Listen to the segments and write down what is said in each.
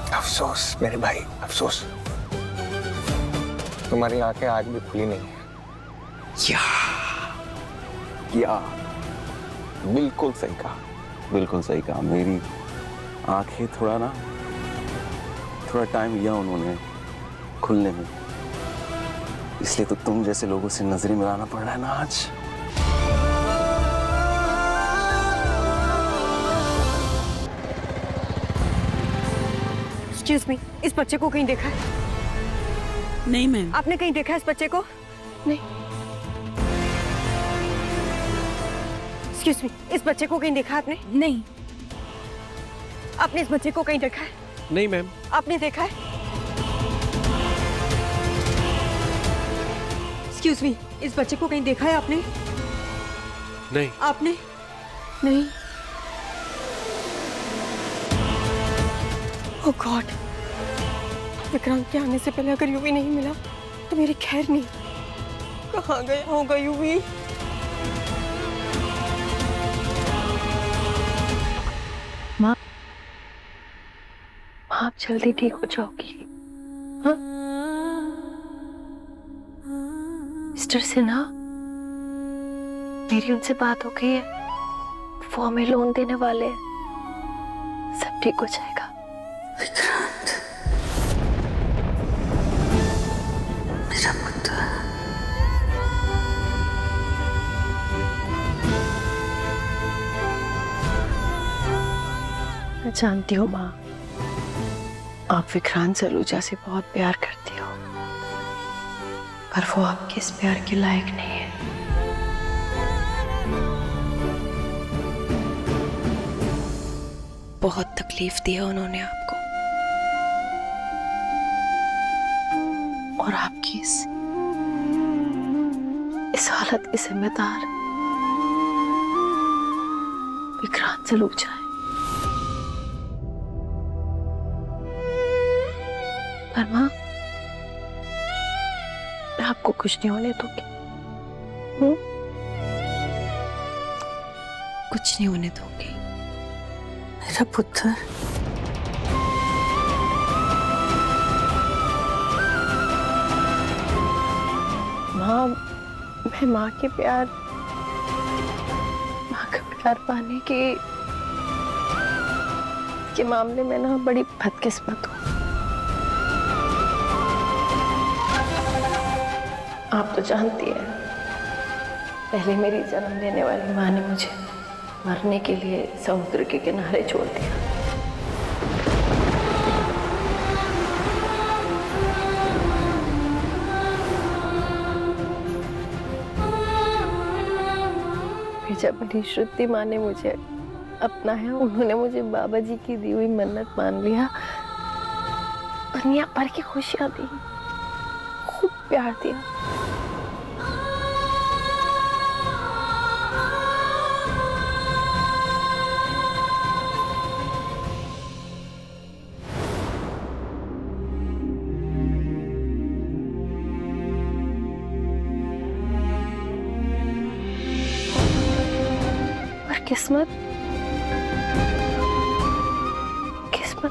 अफसोस मेरे भाई, अफसोस। तुम्हारी आंखें आज भी खुली नहीं है। क्या बिल्कुल सही कहा, बिल्कुल सही कहा। मेरी आंखें थोड़ा टाइम लिया उन्होंने खुलने में, इसलिए तो तुम जैसे लोगों से नजरें मिलाना पड़ रहा है ना आज। एक्सक्यूज मी, इस बच्चे को कहीं देखा है? नहीं मैम। आपने कहीं देखा है इस बच्चे को? नहीं। एक्सक्यूज मी, इस बच्चे को कहीं देखा आपने? नहीं। आपने इस बच्चे को कहीं देखा है? नहीं मैम। आपने देखा है? एक्सक्यूज मी, इस बच्चे को कहीं देखा है आपने? नहीं। आपने? नहीं। ओह गॉड, विक्रांत के आने से पहले अगर यूवी नहीं मिला तो मेरी खैर नहीं। कहाँ गया होगा यूवी? माँ, आप जल्दी ठीक हो जाओगी। हाँ? मिस्टर सिन्हा, मेरी उनसे बात हो गई है, वो हमें लोन देने वाले हैं, सब ठीक हो जाएगा। विक्रांत मेरा पुत्र। मैं जानती हूँ माँ, आप विक्रांत सलूजा से बहुत प्यार करती हो, पर वो आपके इस प्यार के लायक नहीं है। बहुत तकलीफ दी है उन्होंने आपको, और आपकी इस हालत के जिम्मेदार विक्रांत सलूजा है। पर माँ, मैं आपको कुछ नहीं होने दूंगी। कुछ नहीं होने दूंगी। मेरा पुत्र। माँ, मैं माँ का प्यार पाने के मामले में ना बड़ी बदकिस्मत हूँ। आप तो जानती हैं, पहले मेरी जन्म देने वाली माँ ने मुझे मरने के लिए समुद्र के किनारे छोड़ दिया। फिर जब मेरी श्रुति माँ ने मुझे अपनाया, उन्होंने मुझे बाबा जी की दी हुई मन्नत मान लिया, दुनिया भर की खुशियां दी, खूब प्यार दिया। किस्मत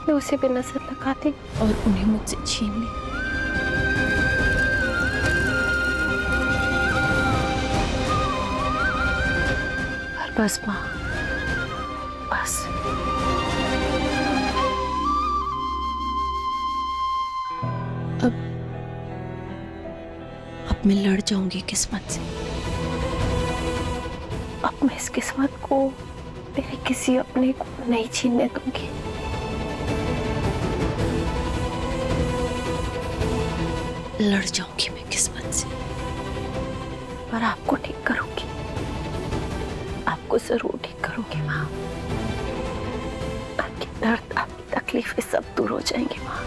ने उसे पे नजर लगा दी और उन्हें मुझसे छीन ली। पर बस माँ, बस अब मैं लड़ जाऊंगी किस्मत से। अब मैं इस किस्मत को मेरे किसी अपने को नहीं छीनने दूंगी। लड़ जाऊंगी मैं किस्मत से, पर आपको ठीक करूंगी, आपको जरूर ठीक करूंगी माँ। आपकी दर्द, आपकी तकलीफें सब दूर हो जाएंगी माँ।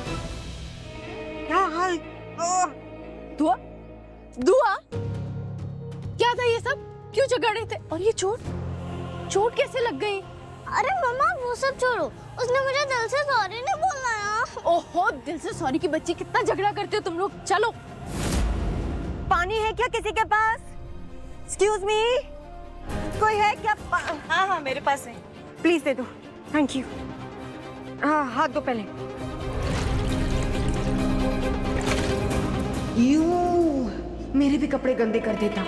क्या हाल? दुआ, दुआ, क्या था ये सब? क्यों झगड़े थे? और ये चोट कैसे लग गई? अरे मम्मा वो सब छोड़ो, उसने मुझे दिल से सॉरी नहीं बोलना यार। ओहो, दिल से सॉरी की बच्ची, कितना झगड़ा करते हो तुम लोग। चलो, पानी है क्या किसी के पास? एक्सक्यूज मी, कोई है क्या? हाँ हाँ मेरे पास है। प्लीज दे दो, थैंक यू। हाँ हाथ दो पहले। मेरे भी कपड़े गंदे कर देता।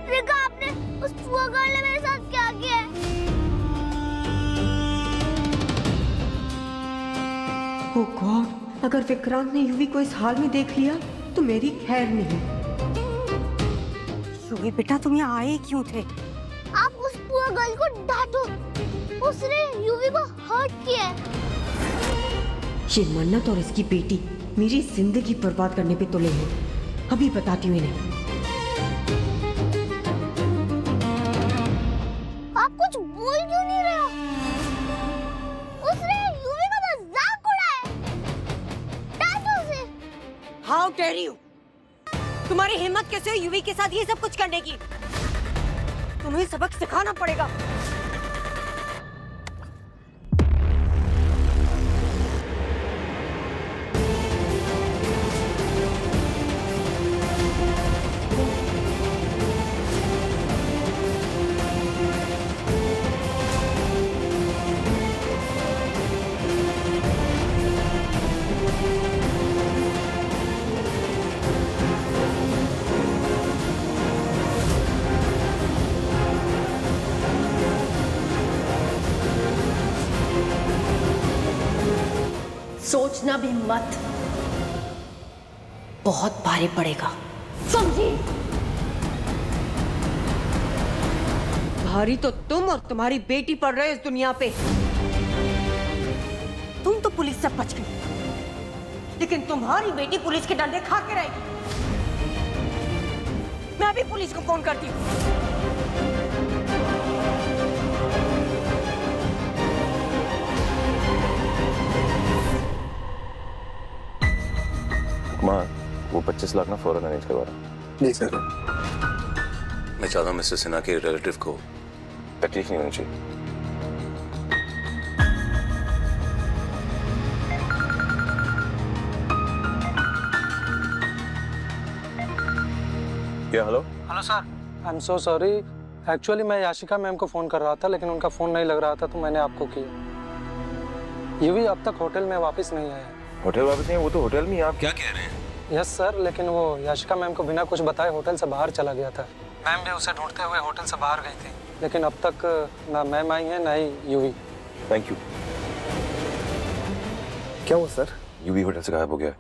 देखा आपने उस पुआ गर्ल ने मेरे साथ क्या किया है? ओ गॉड, अगर विक्रांत ने यूवी को इस हाल में देख लिया तो मेरी खैर नहीं। यूवी बेटा, तुम यहाँ आए क्यों थे? आप उस पुआ गर्ल को डांटो, उसने यूवी को हर्ट किया है। ये मन्नत और इसकी बेटी मेरी जिंदगी बर्बाद करने पे तुले हैं। अभी बताती हूँ इन्हें। आप कुछ बोल क्यों नहीं रहे हो? उसने यूवी का मजाक उड़ाया। डांटो उसे। How dare you! तुम्हारी हिम्मत कैसे हुई यूवी के साथ ये सब कुछ करने की? तुम्हें सबक सिखाना पड़ेगा। सोचना भी मत, बहुत भारी पड़ेगा, समझी? भारी तो तुम और तुम्हारी बेटी पड़ रहे हो इस दुनिया पे। तुम तो पुलिस से बच गई, लेकिन तुम्हारी बेटी पुलिस के डंडे खा के रहेगी। मैं अभी पुलिस को फोन करती हूँ। कुमार, वो 25 लाख ना फौरन अरेंज करवा रहा। जी सर। मैं चाहता हूँ मिस्टर सिन्हा के रिलेटिव को तकलीफ नहीं होनी चाहिए। क्या? Hello sir, I am so sorry. Actually मैं याशिका मैम को फ़ोन कर रहा था, लेकिन उनका फ़ोन नहीं लग रहा था तो मैंने आपको किया। ये भी अब तक होटल में वापस नहीं आया। होटल वापस नहीं? वो तो होटल में ही। आप क्या कह रहे हैं? यस सर, लेकिन वो याशिका मैम को बिना कुछ बताए होटल से बाहर चला गया था। मैम भी उसे ढूंढते हुए होटल से बाहर गई थी, लेकिन अब तक ना मैम आई है ना ही यूवी। Thank you. क्या हुआ सर? यूवी होटल से गायब हो गया।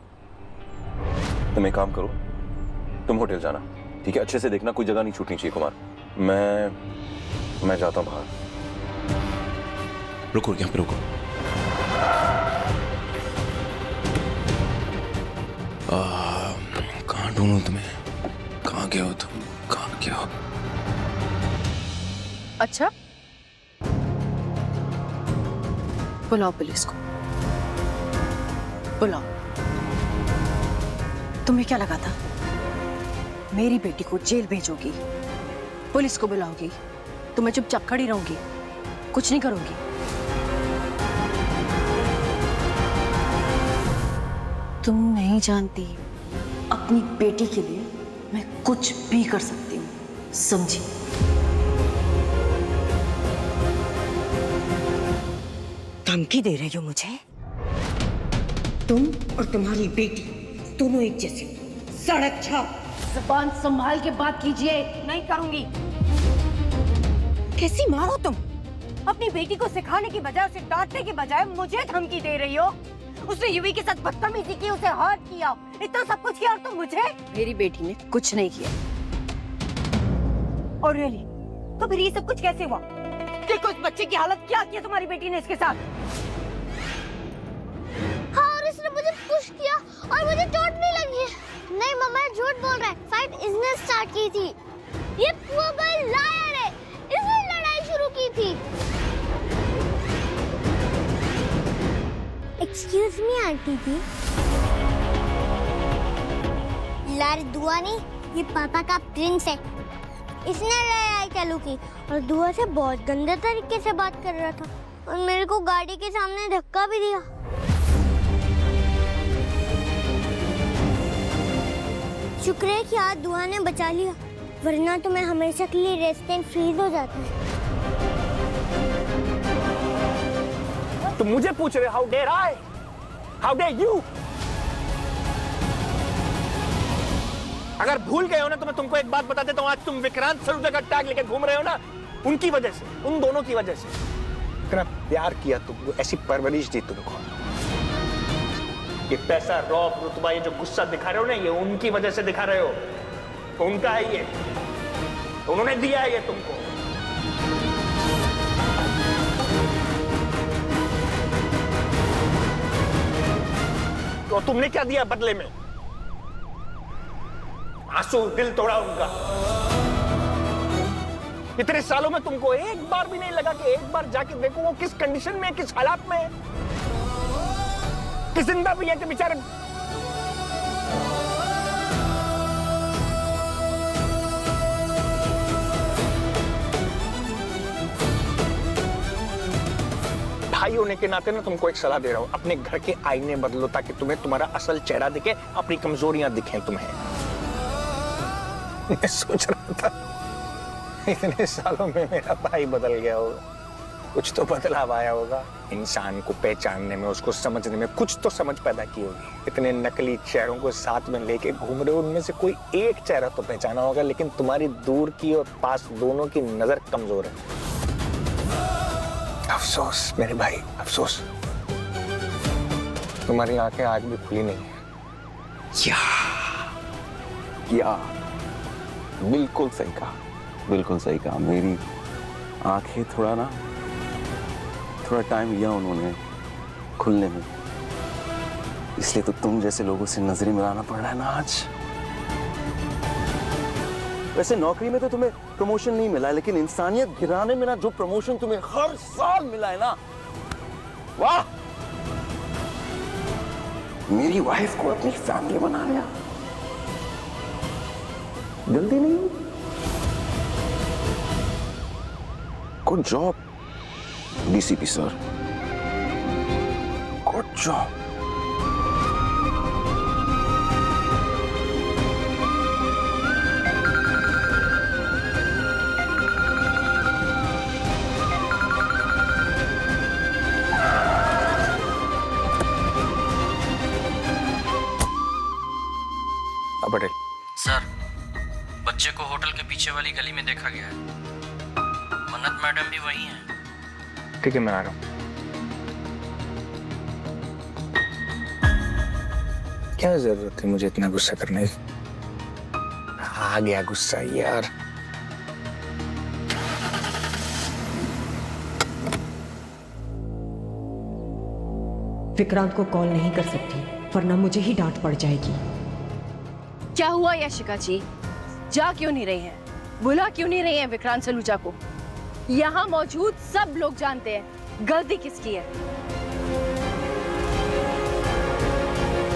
तुम एक काम करो, तुम होटल जाना, ठीक है? अच्छे से देखना, कोई जगह नहीं छूटनी चाहिए कुमार। मैं जाता हूँ बाहर। रुको, यहाँ पे रुको। कहाँ ढूंढूं तुम्हें? कहाँ गए हो तुम? कहाँ गए हो? अच्छा, बुलाओ पुलिस को, बुलाओ। तुम्हें क्या लगा था मेरी बेटी को जेल भेजोगी, पुलिस को बुलाओगी, तो मैं चुपचाप खड़ी रहूंगी, कुछ नहीं करूंगी? तुम नहीं जानती, अपनी बेटी के लिए मैं कुछ भी कर सकती हूँ, समझी? धमकी दे रही हो मुझे? तुम और तुम्हारी बेटी दोनों एक जैसे, सड़क छाप। जुबान संभाल के बात कीजिए। नहीं करूंगी। कैसी माँ हो तुम? अपनी बेटी को सिखाने की बजाय, उसे डांटने की बजाय मुझे धमकी दे रही हो। उसने यूवी के साथ बदतमीजी की, उसे हर्ट किया, इतना सब कुछ किया, और तुम मुझे? मेरी बेटी ने कुछ नहीं किया। और रियली? तो फिर ये सब कुछ कैसे हुआ? देखो इस बच्चे की हालत क्या की है तुम्हारी बेटी ने इसके साथ। हाँ, और इसने मुझे पुश किया और मुझे चोट भी लगी है। नहीं मम्मा, झूठ बोल रहा है। फाइट इसने स्टार्ट की थी। ये पुआ गर्ल लायर है, इसने लड़ाई शुरू की थी। एक्सक्यूज मी आंटी जी। लार दुआ नहीं, ये पापा का प्रिंस है। इसने लड़ाई चालू की और दुआ से बहुत गंदे तरीके से बात कर रहा था और मेरे को गाड़ी के सामने धक्का भी दिया। शुक्र है कि आज दुआ ने बचा लिया, वरना तो मैं हमेशा के लिए रेस्ट एंड फ्रीज हो जाता है। तुम मुझे पूछ रहे how dare I? How dare you? अगर भूल गए हो ना तो मैं तुमको एक बात बता देता हूँ, आज तुम विक्रांत सलूजा का टैग लेके घूम रहे हो ना, उनकी वजह से, उन दोनों की वजह से। इतना प्यार किया तुमको, ऐसी परवरिश दी तुमको। ये पैसा, रौब, रुतबा, ये जो गुस्सा दिखा रहे हो ना, ये उनकी वजह से दिखा रहे हो। उनका है ये, उन्होंने दिया है ये तुमको। तो तुमने क्या दिया बदले में? आंसू, दिल तोड़ा उनका। इतने सालों में तुमको एक बार भी नहीं लगा कि एक बार जाके देखो वो किस कंडीशन में, किस हालात में है, कि जिंदा भी है कि बेचारे। भाई होने के नाते ना तुमको एक सलाह दे रहा हूं, अपने घर के आईने बदलो ताकि तुम्हें तुम्हारा असल चेहरा दिखे, अपनी कमजोरियां दिखें तुम्हें। मैं सोच रहा था इतने सालों में मेरा भाई बदल गया होगा, कुछ तो बदलाव आया होगा, इंसान को पहचानने में, उसको समझने में कुछ तो समझ पैदा की होगी। इतने नकली चेहरों को साथ में लेके घूम रहे हो, उनमें से कोई एक चेहरा तो पहचाना होगा, लेकिन तुम्हारी दूर की और पास दोनों की नजर कमजोर है। अफसोस मेरे भाई, अफसोस। तुम्हारी आंखें आज भी खुली नहीं है। क्या? बिल्कुल सही कहा, बिल्कुल सही कहा। मेरी आंखें थोड़ा टाइम लिया उन्होंने खुलने में, इसलिए तो तुम जैसे लोगों से नजरें मिलाना पड़ रहा है ना आज। वैसे नौकरी में तो तुम्हें प्रमोशन नहीं मिला, लेकिन इंसानियत गिराने में ना जो प्रमोशन तुम्हें हर साल मिला है ना, वाह! मेरी वाइफ को अपनी फैमिली बना लिया। जल्दी नहीं। Good job DCP sir, good job. Patel sir, बच्चे को होटल के पीछे वाली गली में देखा गया है। मन्नत मैडम भी वही हैं। ठीक है, मैं आ रहा हूँ। क्या जरूरत थी मुझे इतना गुस्सा करने की? आ गया गुस्सा यार। विक्रांत को कॉल नहीं कर सकती, वरना मुझे ही डांट पड़ जाएगी। क्या हुआ यशिका जी? जा क्यों नहीं रही हैं? बुला क्यों नहीं रही हैं विक्रांत सलूजा को? यहाँ मौजूद सब लोग जानते हैं गलती किसकी है।